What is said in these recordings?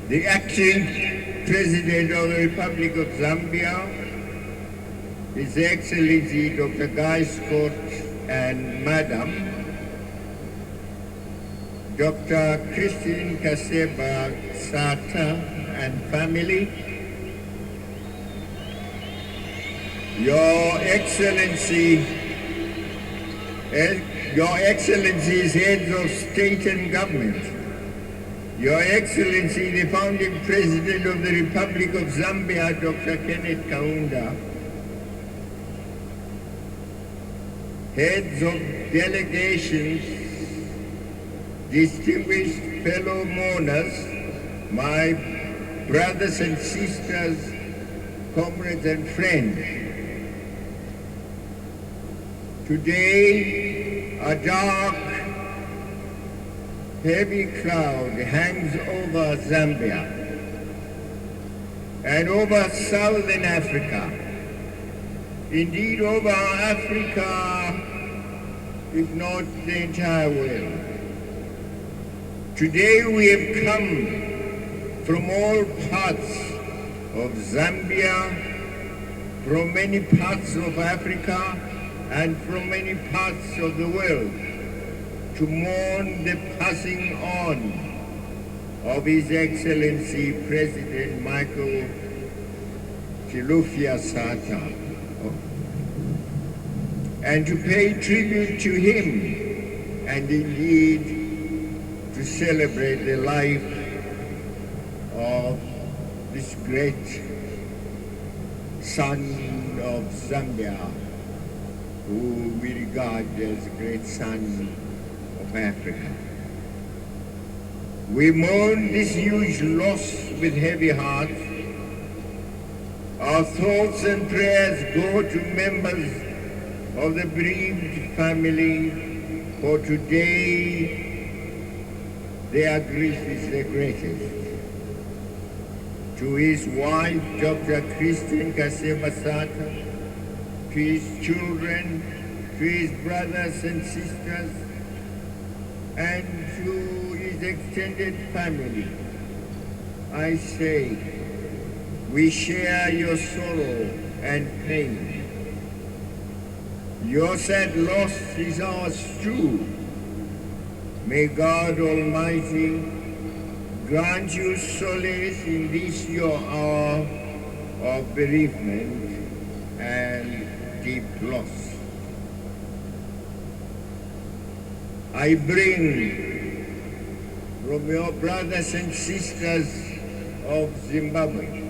the acting President of the Republic of Zambia, His Excellency Dr. Guy Scott and Madam, Dr. Christine Kaseba Sata and family, Your Excellencies, heads of state and government, Your Excellency, the founding President of the Republic of Zambia, Dr. Kenneth Kaunda, heads of delegations, distinguished fellow mourners, my brothers and sisters, comrades and friends. Today, a dark, heavy cloud hangs over Zambia and over Southern Africa, indeed over Africa, if not the entire world. Today we have come from all parts of Zambia, from many parts of Africa, and from many parts of the world to mourn the passing on of His Excellency President Michael Sata, and to pay tribute to him and indeed to celebrate the life of this great son of Zambia, who we regard as a great son of Africa. We mourn this huge loss with heavy hearts. Our thoughts and prayers go to members of the bereaved family, for today their grief is the greatest. To his wife, Dr. Christine Kaseba Sata, to his children, to his brothers and sisters, and to his extended family, I say, we share your sorrow and pain. Your sad loss is ours too. May God Almighty grant you solace in this your hour of bereavement and deep loss. I bring from your brothers and sisters of Zimbabwe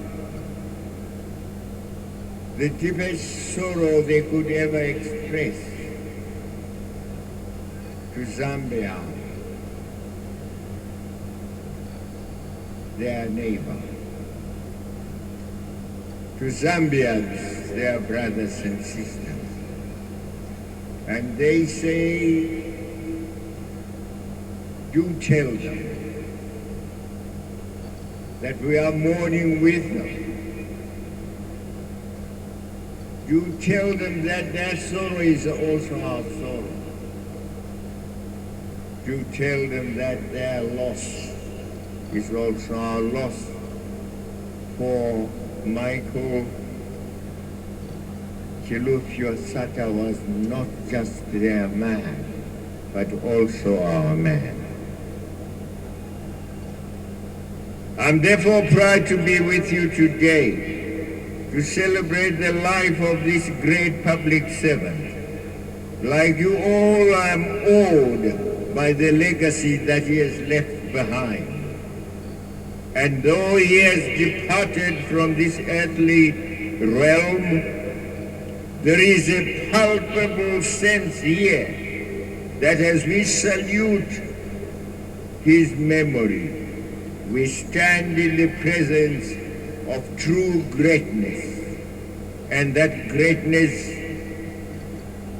the deepest sorrow they could ever express to Zambia, their neighbor, to Zambians, their brothers and sisters. And they say, do tell them that we are mourning with them. You tell them that their sorrow is also our sorrow. You tell them that their loss is also our loss. For Michael Sata was not just their man, but also our man. I'm therefore proud to be with you today to celebrate the life of this great public servant. Like you all, I am awed by the legacy that he has left behind. And though he has departed from this earthly realm, there is a palpable sense here that as we salute his memory, we stand in the presence of true greatness, and that greatness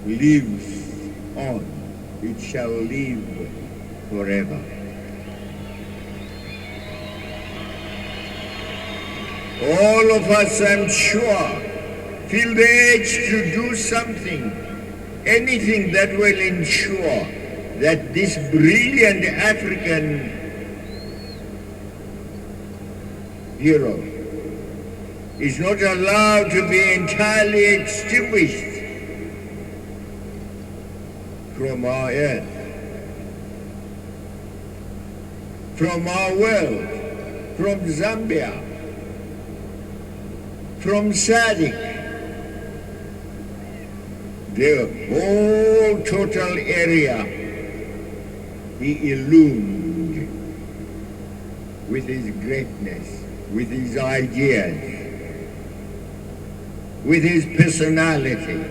lives on. It shall live forever. All of us, I'm sure, feel the urge to do something, anything that will ensure that this brilliant African hero is not allowed to be entirely extinguished from our earth, from our world, from Zambia, from SADC. The whole total area he illumined with his greatness, with his ideas, with his personality.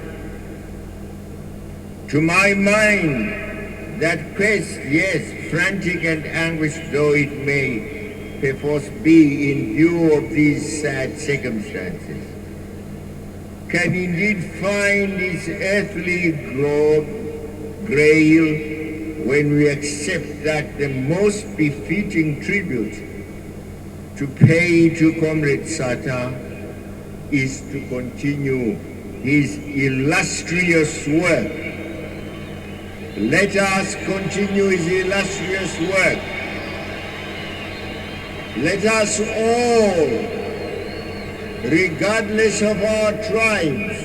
To my mind, that quest, yes, frantic and anguished though it may perforce be in view of these sad circumstances, can indeed find its earthly grail when we accept that the most befitting tribute to pay to Comrade Sata is to continue his illustrious work. Let us continue his illustrious work. Let us all, regardless of our tribes,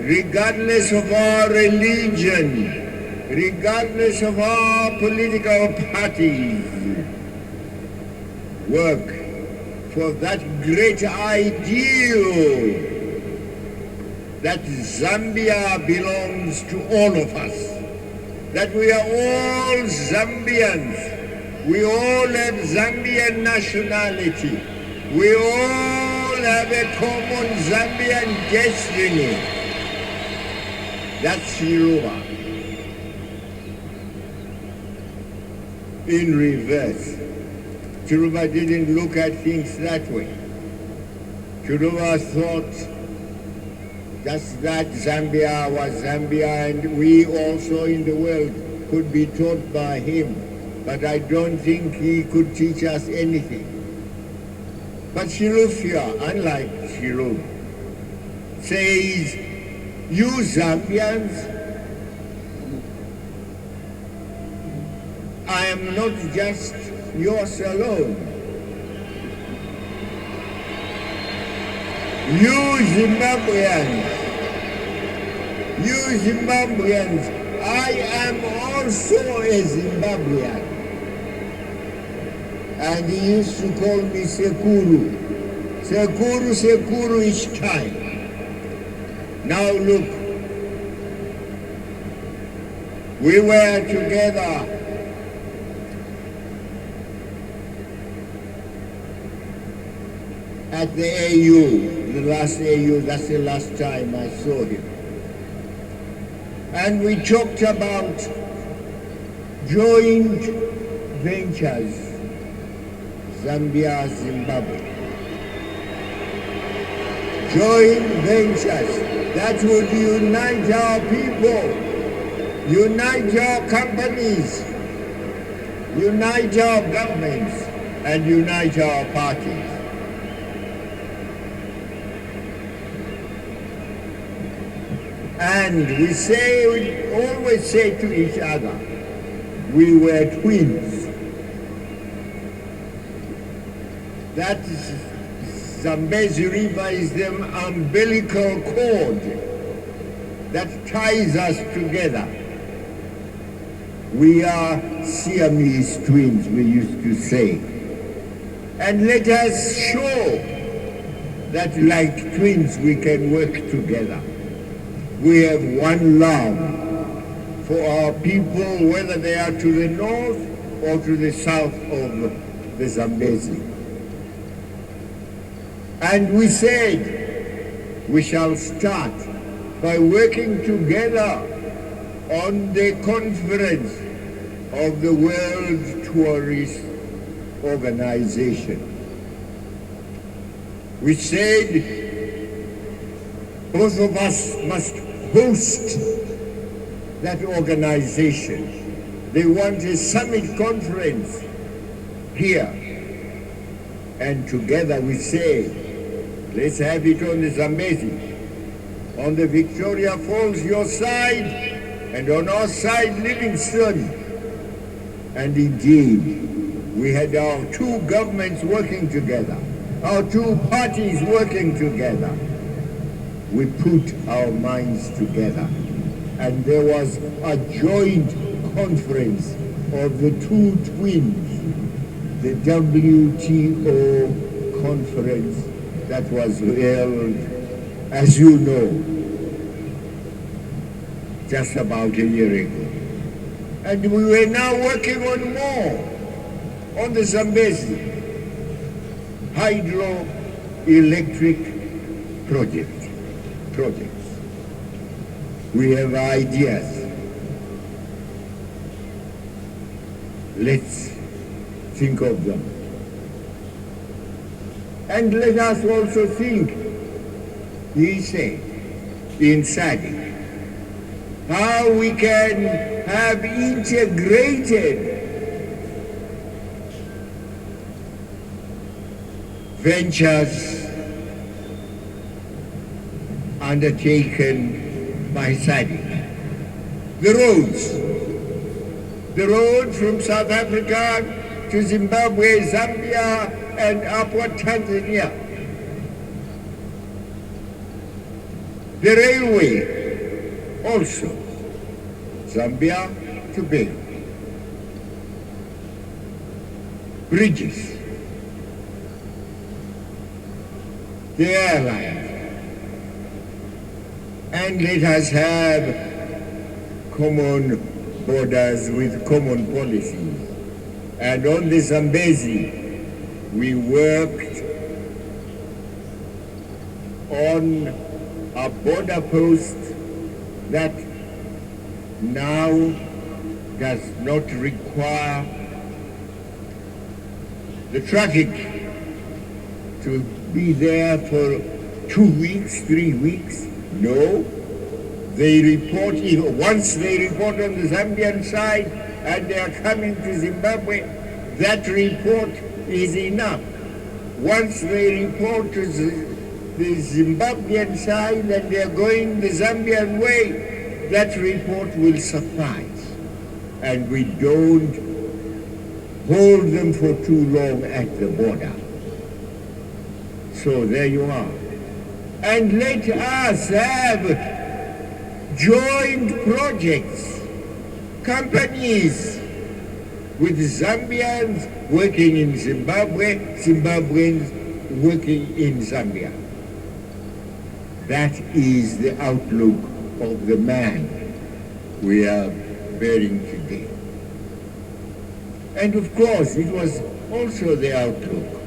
regardless of our religion, regardless of our political parties, work for that great ideal that Zambia belongs to all of us, that we are all Zambians, we all have Zambian nationality, we all have a common Zambian destiny. That's Chiluba. In reverse, Chiluba didn't look at things that way. Chiluba thought just that Zambia was Zambia and we also in the world could be taught by him. But I don't think he could teach us anything. But Shilufia, unlike Shilu, says, you Zambians, I am not just yours alone. You Zimbabweans, I am also a Zimbabwean. And he used to call me Sekuru. Sekuru each time. Now look, we were together at the AU, the last AU, that's the last time I saw him. And we talked about joint ventures, Zambia, Zimbabwe. Joint ventures that would unite our people, unite our companies, unite our governments, and unite our parties. And we always say to each other, we were twins. That Zambezi River is the umbilical cord that ties us together. We are Siamese twins, we used to say. And let us show that like twins we can work together. We have one love for our people, whether they are to the north or to the south of the Zambezi. And we said we shall start by working together on the conference of the World Tourist Organization. We said both of us must host that organization. They want a summit conference here. And together we say, let's have it on the Zambezi, on the Victoria Falls, your side, and on our side, Livingstone. And indeed, we had our two governments working together, our two parties working together. We put our minds together, and there was a joint conference of the two twins, the WTO conference that was held, as you know, just about a year ago. And we were now working on more, on the Zambezi hydroelectric projects. We have ideas. Let's think of them. And let us also think, he said, in SADC, how we can have integrated ventures undertaken by SADC. The road from South Africa to Zimbabwe, Zambia, and upward Tanzania. The railway also, Zambia to Benin. Bridges. The airline. And let us have common borders with common policies. And on the Zambezi, we worked on a border post that now does not require the traffic to be there for 2 weeks, 3 weeks. No, they report, once they report on the Zambian side and they are coming to Zimbabwe, that report is enough. Once they report to the Zimbabwean side and they are going the Zambian way, that report will suffice. And we don't hold them for too long at the border. So there you are. And let us have joint projects, companies with Zambians working in Zimbabwe, Zimbabweans working in Zambia. That is the outlook of the man we are bearing today. And of course, it was also the outlook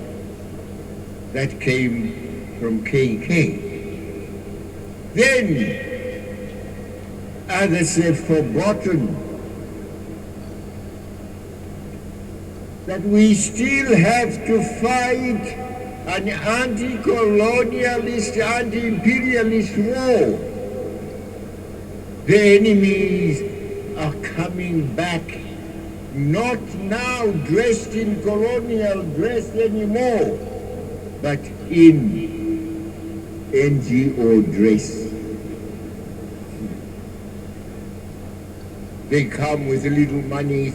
that came from KK. Then, others have forgotten that we still have to fight an anti-colonialist, anti-imperialist war. The enemies are coming back, not now dressed in colonial dress anymore, but in NGO dress. They come with little money.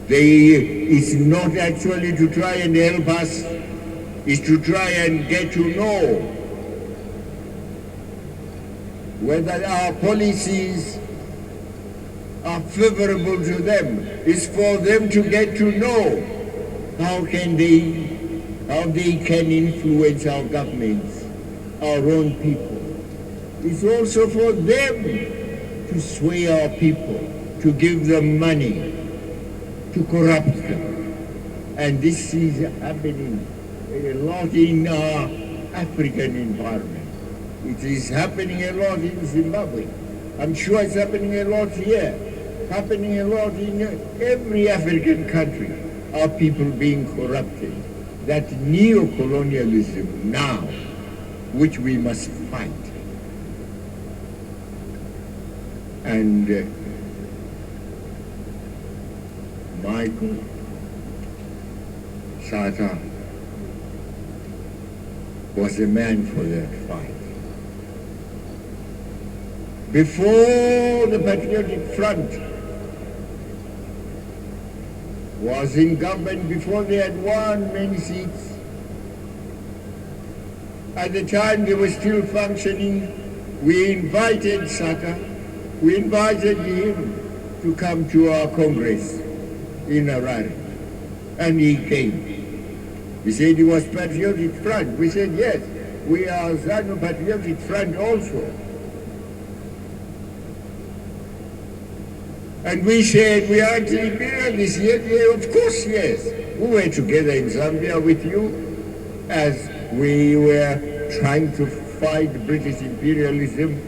It's not actually to try and help us, it's to try and get to know whether our policies are favorable to them. It's for them to get to know how they can influence our governments, our own people. It's also for them to sway our people, to give them money, to corrupt them. And this is happening a lot in our African environment. It is happening a lot in Zimbabwe. I'm sure it's happening a lot here, happening a lot in every African country. Our people being corrupted. That neo-colonialism now, which we must fight. And Michael Sata was a man for that fight. Before the Patriotic Front was in government, before they had won many seats, At the time they were still functioning, we invited Sata, we invited him to come to our Congress in Harare. And he came. He said he was Patriotic Front. We said, yes, we are ZANU Patriotic Front also. And we said, we are anti-imperialists. Yes, yeah, of course, yes. We were together in Zambia with you as we were trying to fight British imperialism,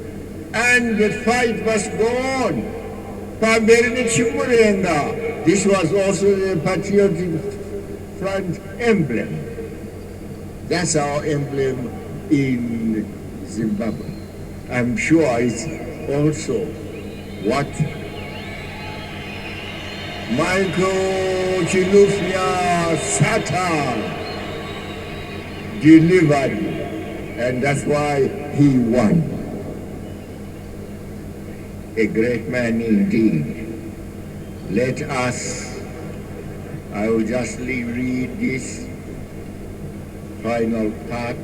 and the fight must go on. This was also the Patriotic Front emblem. That's our emblem in Zimbabwe. I'm sure it's also what Michael Sata delivered, and that's why he won. A great man indeed. Let us, I will just read this final part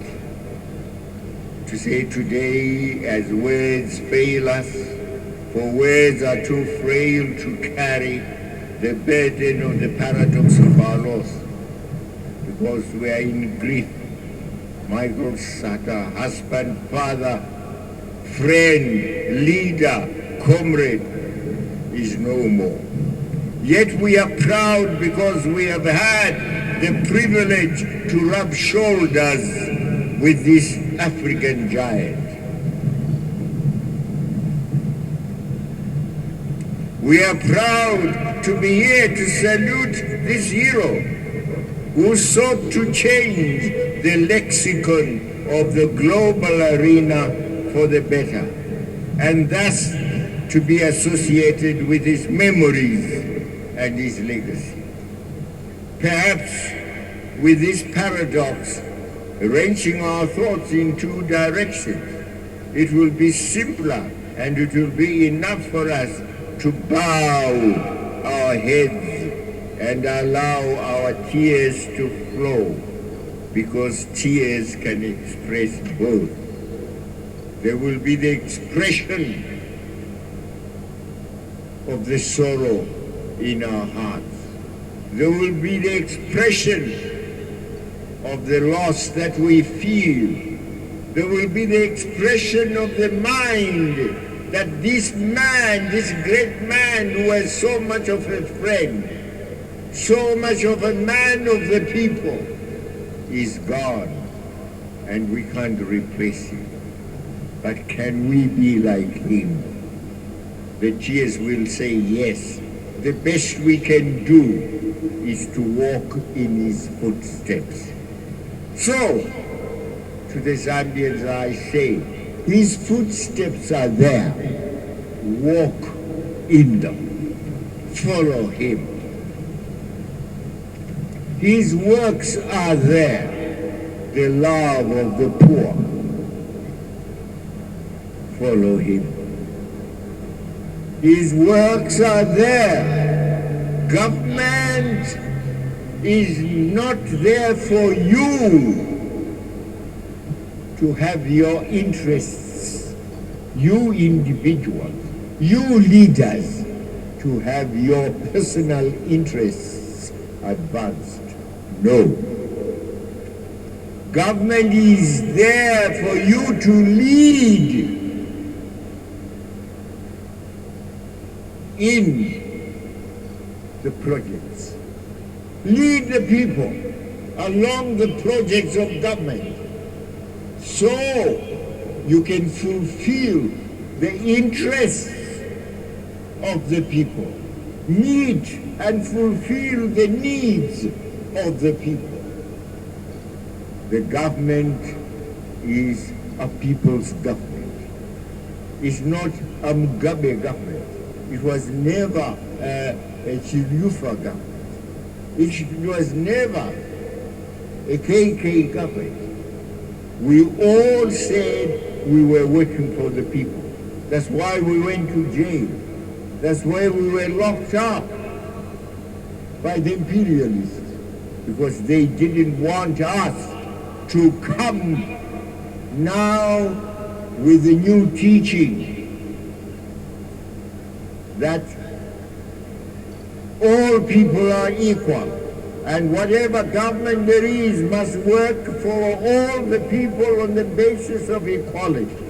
to say today, as words fail us, for words are too frail to carry the burden of the paradox of our loss, because we are in grief. Michael Sata, husband, father, friend, leader, comrade, is no more. Yet we are proud because we have had the privilege to rub shoulders with this African giant. We are proud to be here to salute this hero who sought to change the lexicon of the global arena for the better, and thus to be associated with his memories and his legacy. Perhaps with this paradox wrenching our thoughts in two directions, it will be simpler and it will be enough for us to bow our heads and allow our tears to flow, because tears can express both. There will be the expression of the sorrow in our hearts. There will be the expression of the loss that we feel. There will be the expression of the mind that this man, this great man who was so much of a friend, so much of a man of the people, is gone, and we can't replace him. But can we be like him? The tears will say yes. The best we can do is to walk in his footsteps. So, to the Zambians I say, his footsteps are there. Walk in them. Follow him. His works are there. The love of the poor. Follow him. His works are there. Government is not there for you to have your interests, you individuals, you leaders, to have your personal interests advanced. No. Government is there for you to lead in the projects. Lead the people along the projects of government so you can fulfill the interests of the people, meet and fulfill the needs of the people. The government is a people's government. It's not a Mugabe government. It was never a Chilufa government. It was never a KK government. We all said we were working for the people. That's why we went to jail. That's why we were locked up by the imperialists, because they didn't want us to come Now, with the new teaching that all people are equal, and whatever government there is must work for all the people on the basis of equality.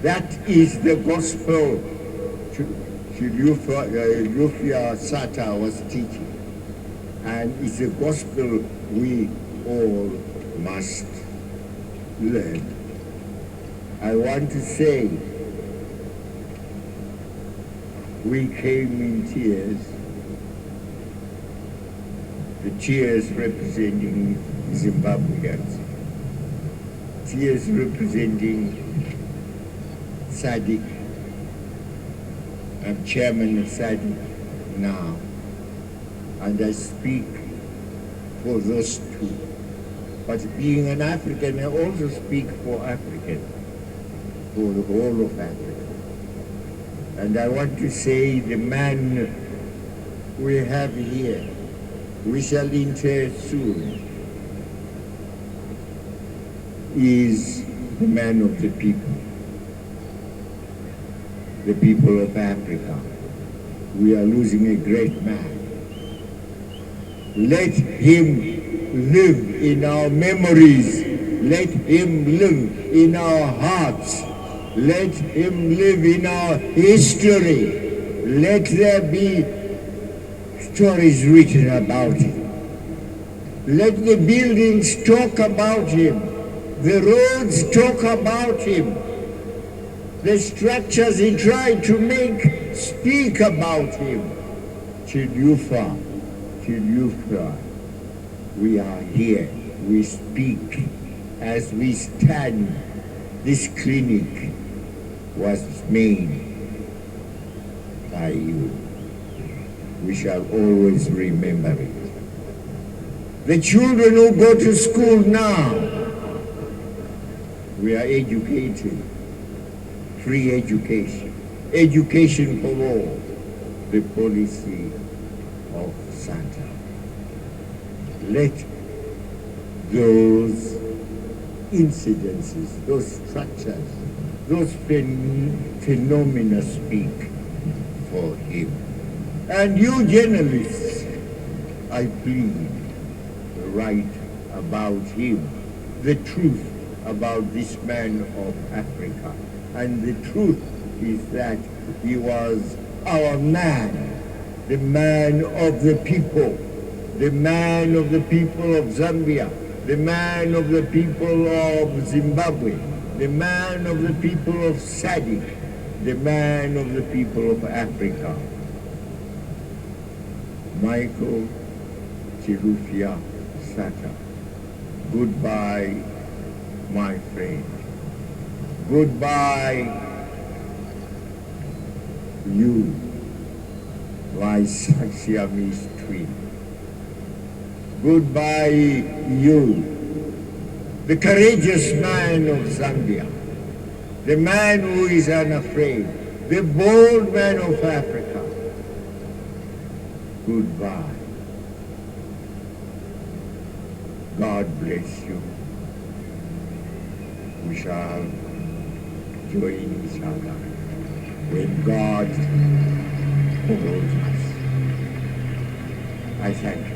That is the gospel Michael Sata was teaching. And it's a gospel we all must learn. I want to say, we came in tears, the tears representing Zimbabweans, tears representing SADC. I'm chairman of SADC now, and I speak for those two. But being an African, I also speak for Africans, for the whole of Africa. And I want to say the man we have here, we shall inter soon, is the man of the people of Africa. We are losing a great man. Let him live in our memories. Let him live in our hearts. Let him live in our history. Let there be stories written about him. Let the buildings talk about him. The roads talk about him. The structures he tried to make speak about him. Chidufa, we are here. We speak as we stand. This clinic was made by you. We shall always remember it. The children who go to school now, we are educated. Free education. Education for all. The policy of Sata. Let those incidences, those structures, those phenomena speak for him. And you journalists, I plead, write about him, the truth about this man of Africa. And the truth is that he was our man, the man of the people, the man of the people of Zambia, the man of the people of Zimbabwe, the man of the people of SADC, the man of the people of Africa. Michael Sata. Goodbye, my friend. Goodbye, you, my Siamese twin. Goodbye, you, the courageous man of Zambia, the man who is unafraid, the bold man of Africa. Goodbye. God bless you. We shall join each other when God holds us. I thank you.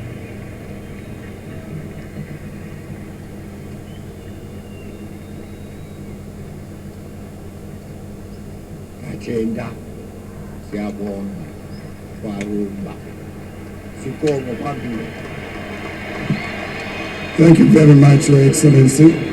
Agenda, siyabonga, warumba, sikomo phambili. Thank you very much, Your Excellency.